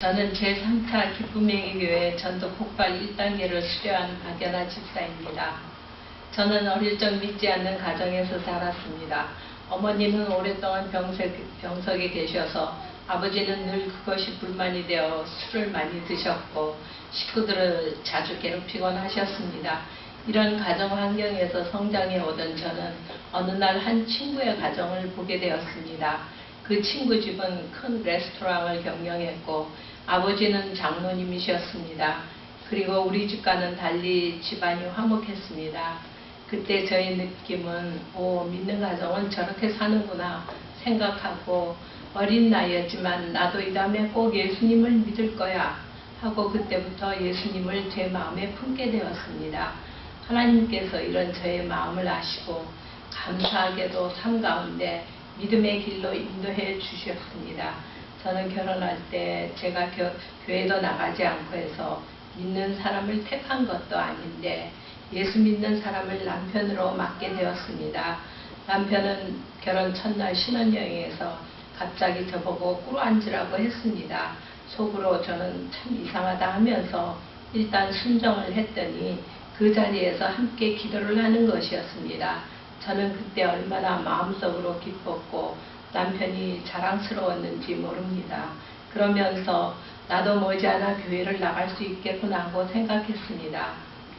저는 제3차 기쁨행위교회 전도 폭발 1단계를 수료한 박연아 집사입니다. 저는 어릴 적 믿지 않는 가정에서 자랐습니다. 어머니는 오랫동안 병석에 계셔서 아버지는 늘 그것이 불만이 되어 술을 많이 드셨고 식구들을 자주 괴롭히곤 하셨습니다. 이런 가정 환경에서 성장해 오던 저는 어느 날 한 친구의 가정을 보게 되었습니다. 그 친구 집은 큰 레스토랑을 경영했고 아버지는 장로님이셨습니다. 그리고 우리 집과는 달리 집안이 화목했습니다. 그때 저의 느낌은 믿는 가정은 저렇게 사는구나 생각하고 어린 나이였지만 나도 이 다음에 꼭 예수님을 믿을 거야 하고 그때부터 예수님을 제 마음에 품게 되었습니다. 하나님께서 이런 저의 마음을 아시고 감사하게도 삶 가운데 믿음의 길로 인도해 주셨습니다. 저는 결혼할 때 제가 교회도 나가지 않고 해서 믿는 사람을 택한 것도 아닌데 예수 믿는 사람을 남편으로 맡게 되었습니다. 남편은 결혼 첫날 신혼여행에서 갑자기 저보고 꿇어 앉으라고 했습니다. 속으로 저는 참 이상하다 하면서 일단 순종을 했더니 그 자리에서 함께 기도를 하는 것이었습니다. 저는 그때 얼마나 마음속으로 기뻤고 남편이 자랑스러웠는지 모릅니다. 그러면서 나도 머지않아 교회를 나갈 수 있겠구나 하고 생각했습니다.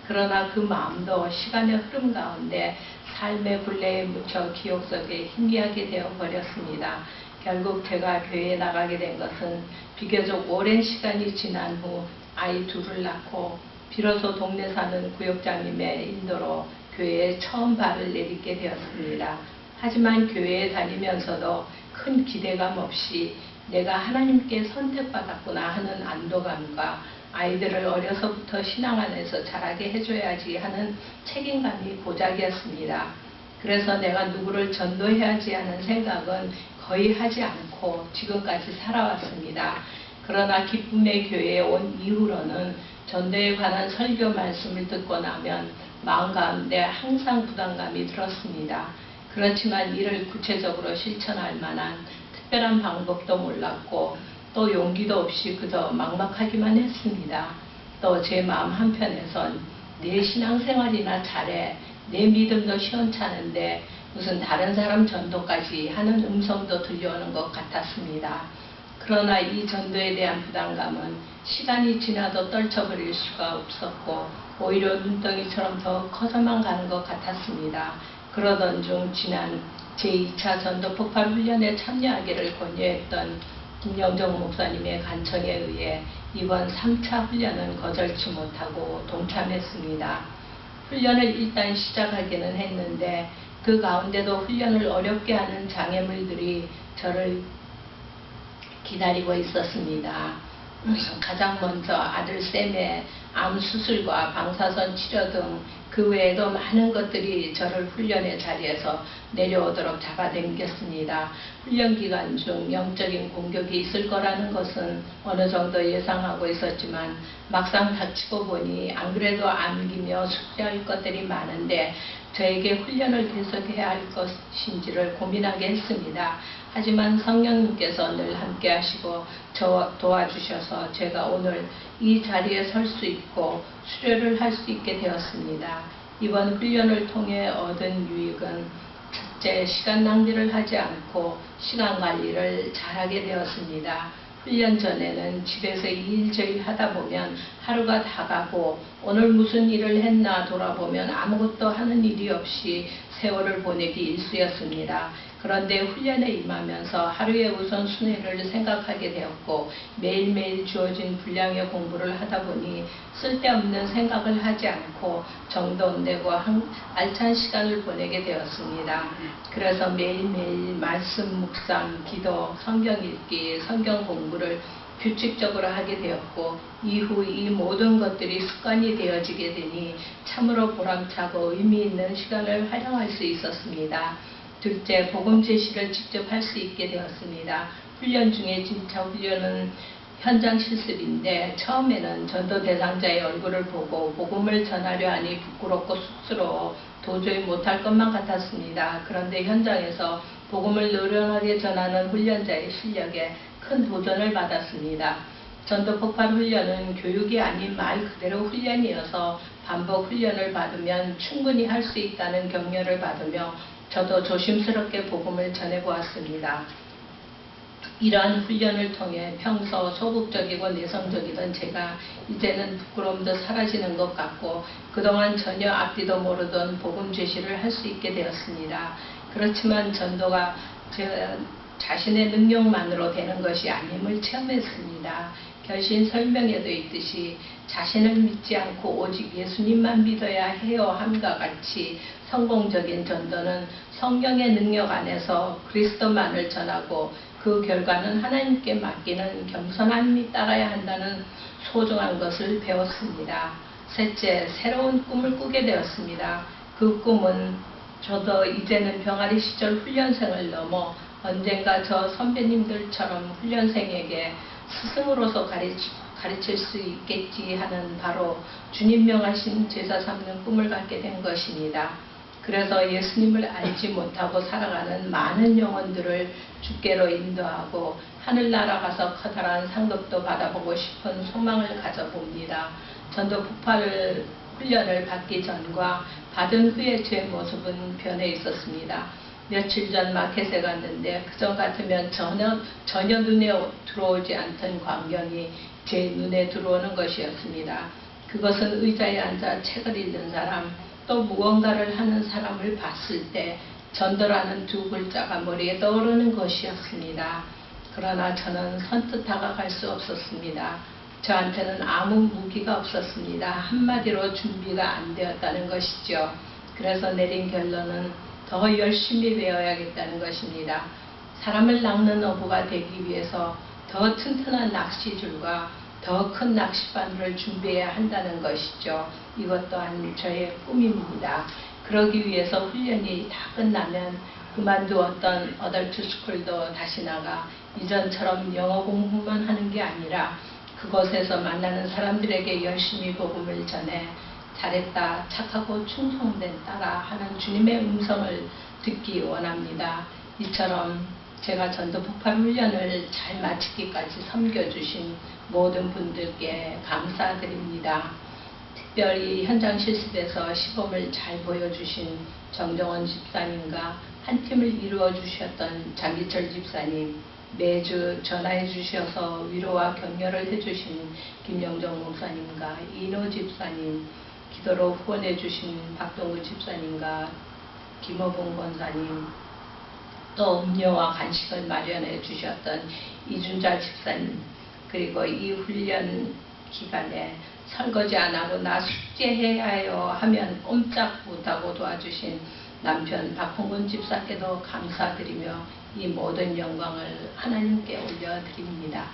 그러나 그 마음도 시간의 흐름 가운데 삶의 굴레에 묻혀 기억 속에 희미하게 되어 버렸습니다. 결국 제가 교회에 나가게 된 것은 비교적 오랜 시간이 지난 후 아이 둘을 낳고 비로소 동네 사는 구역장님의 인도로 교회에 처음 발을 내딛게 되었습니다. 하지만 교회에 다니면서도 큰 기대감 없이 내가 하나님께 선택받았구나 하는 안도감과 아이들을 어려서부터 신앙 안에서 자라게 해줘야지 하는 책임감이 고작이었습니다. 그래서 내가 누구를 전도해야지 하는 생각은 거의 하지 않고 지금까지 살아왔습니다. 그러나 기쁨의 교회에 온 이후로는 전도에 관한 설교 말씀을 듣고 나면 마음 가운데 항상 부담감이 들었습니다. 그렇지만 이를 구체적으로 실천할 만한 특별한 방법도 몰랐고 또 용기도 없이 그저 막막하기만 했습니다. 또 제 마음 한편에선 내 신앙생활이나 잘해, 내 믿음도 시원찮은데 무슨 다른 사람 전도까지 하는 음성도 들려오는 것 같았습니다. 그러나 이 전도에 대한 부담감은 시간이 지나도 떨쳐버릴 수가 없었고 오히려 눈덩이처럼 더 커져만 가는 것 같았습니다. 그러던 중 지난 제2차 전도 폭발 훈련에 참여하기를 권유했던 김영정 목사님의 간청에 의해 이번 3차 훈련은 거절치 못하고 동참했습니다. 훈련을 일단 시작하기는 했는데 그 가운데도 훈련을 어렵게 하는 장애물들이 저를 기다리고 있었습니다. 가장 먼저 아들 쌤의 암 수술과 방사선 치료 등 그 외에도 많은 것들이 저를 훈련의 자리에서 내려오도록 잡아당겼습니다. 훈련 기간 중 영적인 공격이 있을 거라는 것은 어느 정도 예상하고 있었지만 막상 닥치고 보니 안 그래도 안기며 숙제할 것들이 많은데 저에게 훈련을 계속해야 할 것인지를 고민하게 했습니다. 하지만 성령님께서 늘 함께 하시고 저와 도와주셔서 제가 오늘 이 자리에 설 수 있고 수료를 할 수 있게 되었습니다. 이번 훈련을 통해 얻은 유익은 첫째, 시간 낭비를 하지 않고 시간 관리를 잘하게 되었습니다. 훈련 전에는 집에서 이일저일 하다 보면 하루가 다 가고 오늘 무슨 일을 했나 돌아보면 아무것도 하는 일이 없이 세월을 보내기 일쑤였습니다. 그런데 훈련에 임하면서 하루의 우선순위를 생각하게 되었고 매일매일 주어진 분량의 공부를 하다 보니 쓸데없는 생각을 하지 않고 정돈되고 알찬 시간을 보내게 되었습니다. 그래서 매일매일 말씀 묵상, 기도, 성경 읽기, 성경 공부를 규칙적으로 하게 되었고 이후 이 모든 것들이 습관이 되어지게 되니 참으로 보람차고 의미 있는 시간을 활용할 수 있었습니다. 둘째, 복음 제시를 직접 할 수 있게 되었습니다. 훈련 중에 진짜 훈련은 현장 실습인데 처음에는 전도 대상자의 얼굴을 보고 복음을 전하려 하니 부끄럽고 쑥스러워 도저히 못할 것만 같았습니다. 그런데 현장에서 복음을 노련하게 전하는 훈련자의 실력에 큰 도전을 받았습니다. 전도 폭발 훈련은 교육이 아닌 말 그대로 훈련이어서 반복 훈련을 받으면 충분히 할 수 있다는 격려를 받으며 저도 조심스럽게 복음을 전해보았습니다. 이러한 훈련을 통해 평소 소극적이고 내성적이던 제가 이제는 부끄러움도 사라지는 것 같고 그동안 전혀 앞뒤도 모르던 복음 제시를 할 수 있게 되었습니다. 그렇지만 전도가 제 자신의 능력만으로 되는 것이 아님을 체험했습니다. 결신 설명에도 있듯이 자신을 믿지 않고 오직 예수님만 믿어야 해요 함과 같이 성공적인 전도는 성령의 능력 안에서 그리스도만을 전하고 그 결과는 하나님께 맡기는 겸손함이 따라야 한다는 소중한 것을 배웠습니다. 셋째, 새로운 꿈을 꾸게 되었습니다. 그 꿈은 저도 이제는 병아리 시절 훈련생을 넘어 언젠가 저 선배님들처럼 훈련생에게 스승으로서 가르칠 수 있겠지 하는 바로 주님 명하신 제자 삼는 꿈을 갖게 된 것입니다. 그래서 예수님을 알지 못하고 살아가는 많은 영혼들을 주께로 인도하고 하늘나라 가서 커다란 상급도 받아보고 싶은 소망을 가져봅니다. 전도 폭발 훈련을 받기 전과 받은 후의 제 모습은 변해 있었습니다. 며칠 전 마켓에 갔는데 그전 같으면 전혀 눈에 들어오지 않던 광경이 제 눈에 들어오는 것이었습니다. 그것은 의자에 앉아 책을 읽는 사람, 또 무언가를 하는 사람을 봤을 때 전도라는 두 글자가 머리에 떠오르는 것이었습니다. 그러나 저는 선뜻 다가갈 수 없었습니다. 저한테는 아무 무기가 없었습니다. 한마디로 준비가 안 되었다는 것이죠. 그래서 내린 결론은 더 열심히 배워야겠다는 것입니다. 사람을 낚는 어부가 되기 위해서 더 튼튼한 낚시줄과 더 큰 낚시바늘을 준비해야 한다는 것이죠. 이것 또한 저의 꿈입니다. 그러기 위해서 훈련이 다 끝나면 그만두었던 어덜트 스쿨도 다시 나가 이전처럼 영어 공부만 하는 게 아니라 그곳에서 만나는 사람들에게 열심히 복음을 전해 잘했다, 착하고 충성된 딸아 하는 주님의 음성을 듣기 원합니다. 이처럼 제가 전도 폭발 훈련을 잘 마치기까지 섬겨주신 모든 분들께 감사드립니다. 특별히 현장 실습에서 시범을 잘 보여주신 정정원 집사님과 한 팀을 이루어 주셨던 장기철 집사님, 매주 전화해 주셔서 위로와 격려를 해주신 김영정 목사님과 이노 집사님, 기도로 후원해 주신 박동구 집사님과 김호봉 권사님, 또 음료와 간식을 마련해 주셨던 이준자 집사님, 그리고 이 훈련 기간에 설거지 안 하고 나 숙제해야 해요 하면 꼼짝 못하고 도와주신 남편 박홍근 집사께도 감사드리며 이 모든 영광을 하나님께 올려드립니다.